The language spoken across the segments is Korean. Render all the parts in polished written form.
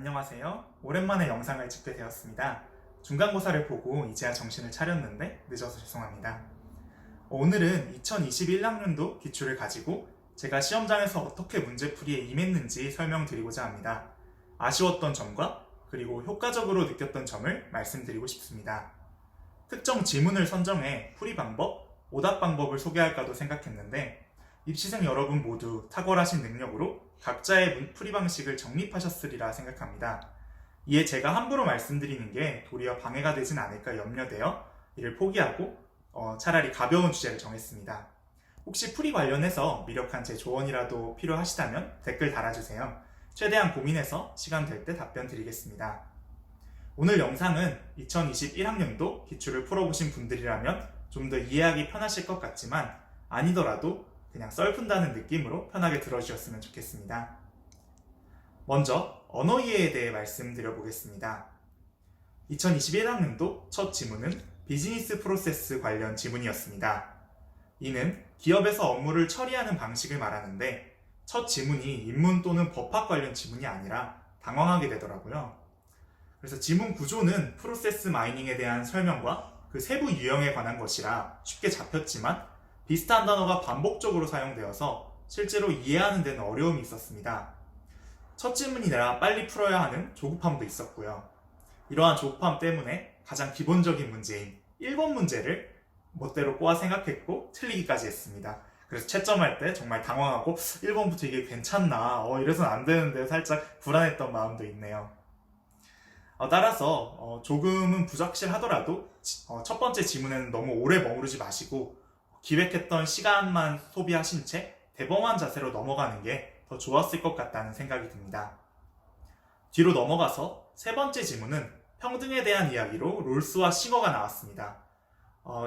안녕하세요. 오랜만에 영상을 찍게 되었습니다. 중간고사를 보고 이제야 정신을 차렸는데 늦어서 죄송합니다. 오늘은 2021학년도 기출을 가지고 제가 시험장에서 어떻게 문제풀이에 임했는지 설명드리고자 합니다. 아쉬웠던 점과 그리고 효과적으로 느꼈던 점을 말씀드리고 싶습니다. 특정 지문을 선정해 풀이 방법, 오답 방법을 소개할까도 생각했는데 입시생 여러분 모두 탁월하신 능력으로 각자의 풀이 방식을 정립하셨으리라 생각합니다. 이에 제가 함부로 말씀드리는 게 도리어 방해가 되진 않을까 염려되어 이를 포기하고 차라리 가벼운 주제를 정했습니다. 혹시 풀이 관련해서 미력한 제 조언이라도 필요하시다면 댓글 달아주세요. 최대한 고민해서 시간 될 때 답변 드리겠습니다. 오늘 영상은 2021학년도 기출을 풀어보신 분들이라면 좀 더 이해하기 편하실 것 같지만 아니더라도 그냥 썰 푼다는 느낌으로 편하게 들어주셨으면 좋겠습니다. 먼저 언어 이해에 대해 말씀드려 보겠습니다. 2021학년도 첫 지문은 비즈니스 프로세스 관련 지문이었습니다. 이는 기업에서 업무를 처리하는 방식을 말하는데 첫 지문이 인문 또는 법학 관련 지문이 아니라 당황하게 되더라고요. 그래서 지문 구조는 프로세스 마이닝에 대한 설명과 그 세부 유형에 관한 것이라 쉽게 잡혔지만 비슷한 단어가 반복적으로 사용되어서 실제로 이해하는 데는 어려움이 있었습니다. 첫 질문이라 빨리 풀어야 하는 조급함도 있었고요. 이러한 조급함 때문에 가장 기본적인 문제인 1번 문제를 멋대로 꼬아 생각했고 틀리기까지 했습니다. 그래서 채점할 때 정말 당황하고 1번부터 이게 괜찮나 이래서는 안 되는데 살짝 불안했던 마음도 있네요. 따라서 조금은 부적실하더라도 첫 번째 지문에는 너무 오래 머무르지 마시고 기획했던 시간만 소비하신 채 대범한 자세로 넘어가는 게 더 좋았을 것 같다는 생각이 듭니다. 뒤로 넘어가서 세 번째 지문은 평등에 대한 이야기로 롤스와 싱어가 나왔습니다.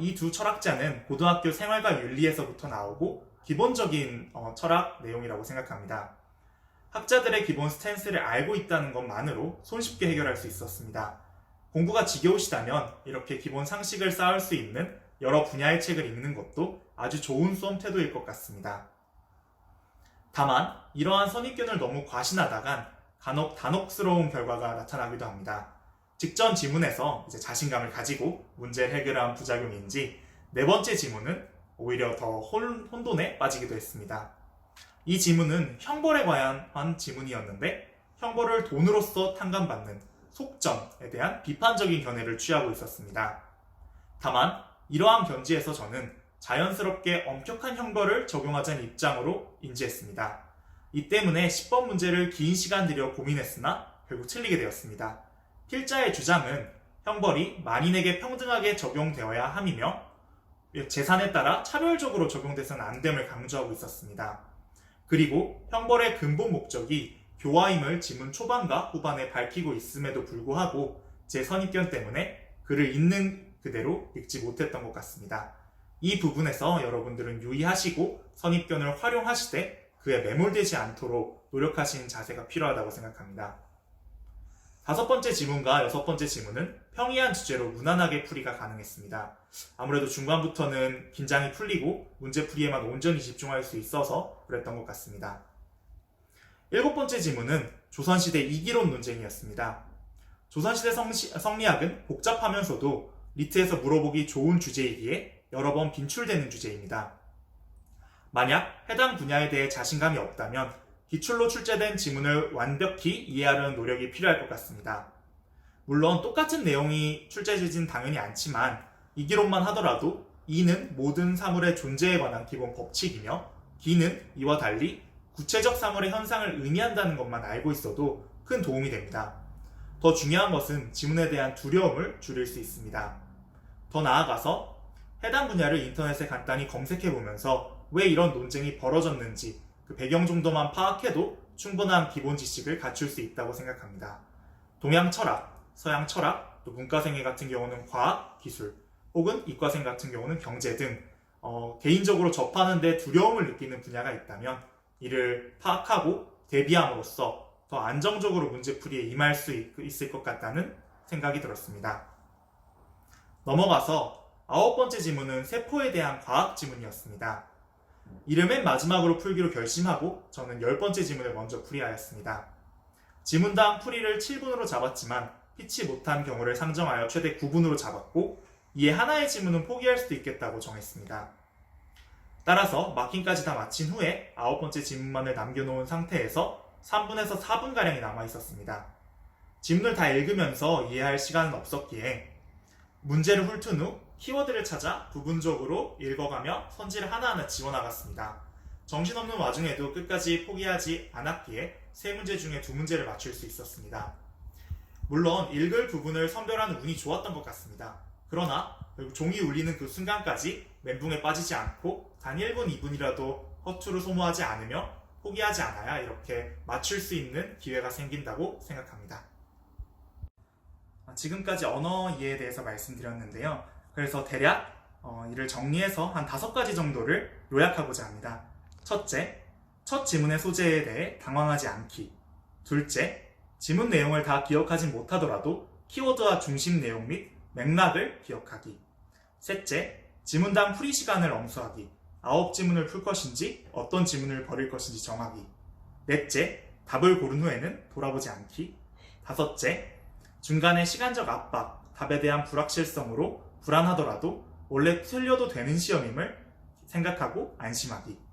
이 두 철학자는 고등학교 생활과 윤리에서부터 나오고 기본적인 철학 내용이라고 생각합니다. 학자들의 기본 스탠스를 알고 있다는 것만으로 손쉽게 해결할 수 있었습니다. 공부가 지겨우시다면 이렇게 기본 상식을 쌓을 수 있는 여러 분야의 책을 읽는 것도 아주 좋은 수험 태도일 것 같습니다. 다만 이러한 선입견을 너무 과신하다간 간혹 단혹스러운 결과가 나타나기도 합니다. 직전 지문에서 이제 자신감을 가지고 문제를 해결한 부작용인지 네 번째 지문은 오히려 더 혼돈에 빠지기도 했습니다. 이 지문은 형벌에 관한 지문이었는데 형벌을 돈으로써 탕감받는 속전에 대한 비판적인 견해를 취하고 있었습니다. 다만 이러한 견지에서 저는 자연스럽게 엄격한 형벌을 적용하자는 입장으로 인지했습니다. 이 때문에 10번 문제를 긴 시간 들여 고민했으나 결국 틀리게 되었습니다. 필자의 주장은 형벌이 만인에게 평등하게 적용되어야 함이며 재산에 따라 차별적으로 적용돼서는 안 됨을 강조하고 있었습니다. 그리고 형벌의 근본 목적이 교화임을 지문 초반과 후반에 밝히고 있음에도 불구하고 제 선입견 때문에 글을 있는 그대로 읽지 못했던 것 같습니다. 이 부분에서 여러분들은 유의하시고 선입견을 활용하시되 그에 매몰되지 않도록 노력하시는 자세가 필요하다고 생각합니다. 다섯 번째 지문과 여섯 번째 지문은 평이한 주제로 무난하게 풀이가 가능했습니다. 아무래도 중반부터는 긴장이 풀리고 문제풀이에만 온전히 집중할 수 있어서 그랬던 것 같습니다. 일곱 번째 지문은 조선시대 이기론 논쟁이었습니다. 조선시대 성리학은 복잡하면서도 리트에서 물어보기 좋은 주제이기에 여러 번 빈출되는 주제입니다. 만약 해당 분야에 대해 자신감이 없다면 기출로 출제된 지문을 완벽히 이해하려는 노력이 필요할 것 같습니다. 물론 똑같은 내용이 출제되진 당연히 않지만 이기론만 하더라도 이는 모든 사물의 존재에 관한 기본 법칙이며 기는 이와 달리 구체적 사물의 현상을 의미한다는 것만 알고 있어도 큰 도움이 됩니다. 더 중요한 것은 지문에 대한 두려움을 줄일 수 있습니다. 더 나아가서 해당 분야를 인터넷에 간단히 검색해보면서 왜 이런 논쟁이 벌어졌는지 그 배경 정도만 파악해도 충분한 기본 지식을 갖출 수 있다고 생각합니다. 동양 철학, 서양 철학, 또 문과생회 같은 경우는 과학, 기술, 혹은 이과생 같은 경우는 경제 등 개인적으로 접하는데 두려움을 느끼는 분야가 있다면 이를 파악하고 대비함으로써 더 안정적으로 문제풀이에 임할 수 있을 것 같다는 생각이 들었습니다. 넘어가서 아홉 번째 지문은 세포에 대한 과학 지문이었습니다. 이를 맨 마지막으로 풀기로 결심하고 저는 10번째 지문을 먼저 풀이하였습니다. 지문당 풀이를 7분으로 잡았지만 피치 못한 경우를 상정하여 최대 9분으로 잡았고, 이에 하나의 지문은 포기할 수도 있겠다고 정했습니다. 따라서 마킹까지 다 마친 후에 9번째 지문만을 남겨놓은 상태에서 3분에서 4분가량이 남아있었습니다. 지문을 다 읽으면서 이해할 시간은 없었기에 문제를 훑은 후 키워드를 찾아 부분적으로 읽어가며 선지를 하나하나 지워나갔습니다. 정신없는 와중에도 끝까지 포기하지 않았기에 3문제 중에 2문제를 맞출 수 있었습니다. 물론 읽을 부분을 선별하는 운이 좋았던 것 같습니다. 그러나 종이 울리는 그 순간까지 멘붕에 빠지지 않고 단 1분, 2분이라도 허투루 소모하지 않으며 포기하지 않아야 이렇게 맞출 수 있는 기회가 생긴다고 생각합니다. 지금까지 언어 이해에 대해서 말씀드렸는데요. 그래서 대략 이를 정리해서 한 5가지 정도를 요약하고자 합니다. 첫째, 첫 지문의 소재에 대해 당황하지 않기. 둘째, 지문 내용을 다 기억하진 못하더라도 키워드와 중심 내용 및 맥락을 기억하기. 셋째, 지문당 풀이 시간을 엄수하기. 9지문을 풀 것인지 어떤 지문을 버릴 것인지 정하기. 넷째, 답을 고른 후에는 돌아보지 않기. 다섯째, 중간에 시간적 압박, 답에 대한 불확실성으로 불안하더라도 원래 틀려도 되는 시험임을 생각하고 안심하기.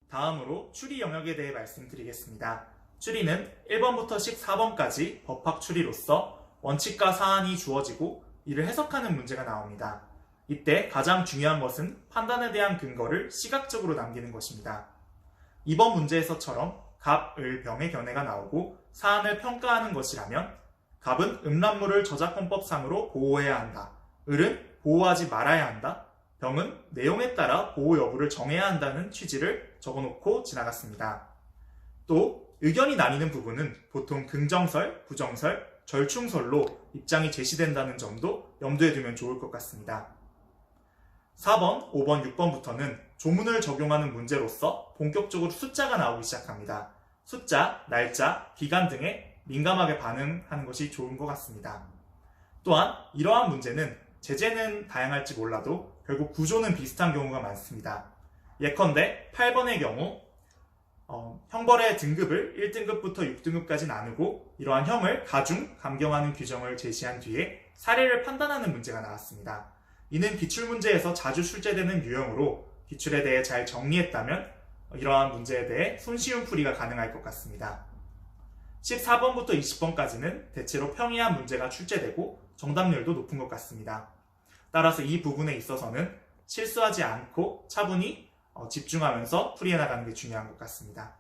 다음으로 추리 영역에 대해 말씀드리겠습니다. 추리는 1번부터 14번까지 법학 추리로서 원칙과 사안이 주어지고 이를 해석하는 문제가 나옵니다. 이때 가장 중요한 것은 판단에 대한 근거를 시각적으로 남기는 것입니다. 이번 문제에서처럼 갑, 을, 병의 견해가 나오고 사안을 평가하는 것이라면 갑은 음란물을 저작권법상으로 보호해야 한다. 을은 보호하지 말아야 한다. 병은 내용에 따라 보호 여부를 정해야 한다는 취지를 적어놓고 지나갔습니다. 또 의견이 나뉘는 부분은 보통 긍정설, 부정설, 절충설로 입장이 제시된다는 점도 염두에 두면 좋을 것 같습니다. 4번, 5번, 6번부터는 조문을 적용하는 문제로서 본격적으로 숫자가 나오기 시작합니다. 숫자, 날짜, 기간 등에 민감하게 반응하는 것이 좋은 것 같습니다. 또한 이러한 문제는 제재는 다양할지 몰라도 결국 구조는 비슷한 경우가 많습니다. 예컨대 8번의 경우 형벌의 등급을 1등급부터 6등급까지 나누고 이러한 형을 가중, 감경하는 규정을 제시한 뒤에 사례를 판단하는 문제가 나왔습니다. 이는 기출문제에서 자주 출제되는 유형으로 기출에 대해 잘 정리했다면 이러한 문제에 대해 손쉬운 풀이가 가능할 것 같습니다. 14번부터 20번까지는 대체로 평이한 문제가 출제되고 정답률도 높은 것 같습니다. 따라서 이 부분에 있어서는 실수하지 않고 차분히 집중하면서 풀이해 나가는 게 중요한 것 같습니다.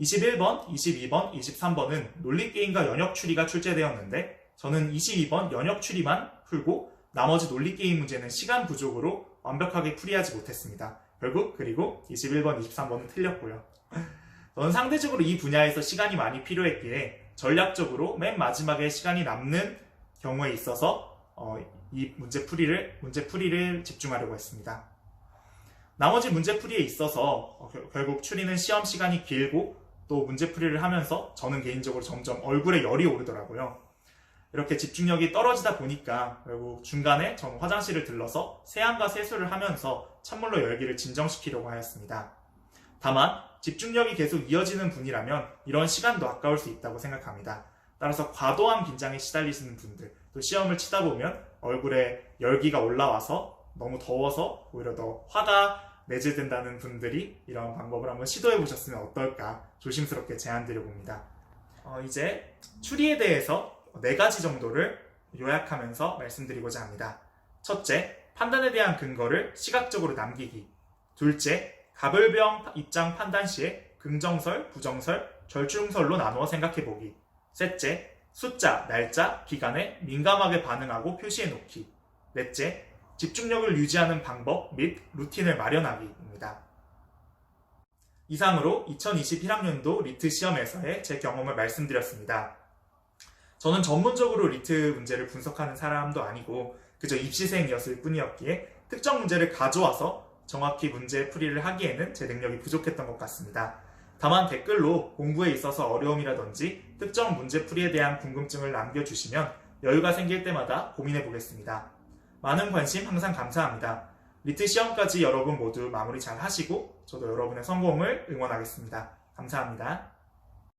21번, 22번, 23번은 논리게임과 연역추리가 출제되었는데 저는 22번 연역추리만 풀고 나머지 논리게임 문제는 시간 부족으로 완벽하게 풀이하지 못했습니다. 결국 그리고 21번, 23번은 틀렸고요. 저는 상대적으로 이 분야에서 시간이 많이 필요했기에 전략적으로 맨 마지막에 시간이 남는 경우에 있어서 이 문제 풀이를 집중하려고 했습니다. 나머지 문제 풀이에 있어서 결국 추리는 시험 시간이 길고 또 문제 풀이를 하면서 저는 개인적으로 점점 얼굴에 열이 오르더라고요. 이렇게 집중력이 떨어지다 보니까 결국 중간에 저는 화장실을 들러서 세안과 세수를 하면서 찬물로 열기를 진정시키려고 하였습니다. 다만 집중력이 계속 이어지는 분이라면 이런 시간도 아까울 수 있다고 생각합니다. 따라서 과도한 긴장에 시달리시는 분들, 또 시험을 치다 보면 얼굴에 열기가 올라와서 너무 더워서 오히려 더 화가 내재된다는 분들이 이런 방법을 한번 시도해 보셨으면 어떨까 조심스럽게 제안드려 봅니다. 이제 추리에 대해서 4가지 정도를 요약하면서 말씀드리고자 합니다. 첫째, 판단에 대한 근거를 시각적으로 남기기. 둘째, 갑을병 입장 판단 시에 긍정설, 부정설, 절충설로 나누어 생각해보기. 셋째, 숫자, 날짜, 기간에 민감하게 반응하고 표시해놓기. 넷째, 집중력을 유지하는 방법 및 루틴을 마련하기입니다. 이상으로 2021학년도 리트 시험에서의 제 경험을 말씀드렸습니다. 저는 전문적으로 리트 문제를 분석하는 사람도 아니고 그저 입시생이었을 뿐이었기에 특정 문제를 가져와서 정확히 문제 풀이를 하기에는 제 능력이 부족했던 것 같습니다. 다만 댓글로 공부에 있어서 어려움이라든지 특정 문제 풀이에 대한 궁금증을 남겨주시면 여유가 생길 때마다 고민해 보겠습니다. 많은 관심 항상 감사합니다. 리트 시험까지 여러분 모두 마무리 잘 하시고 저도 여러분의 성공을 응원하겠습니다. 감사합니다.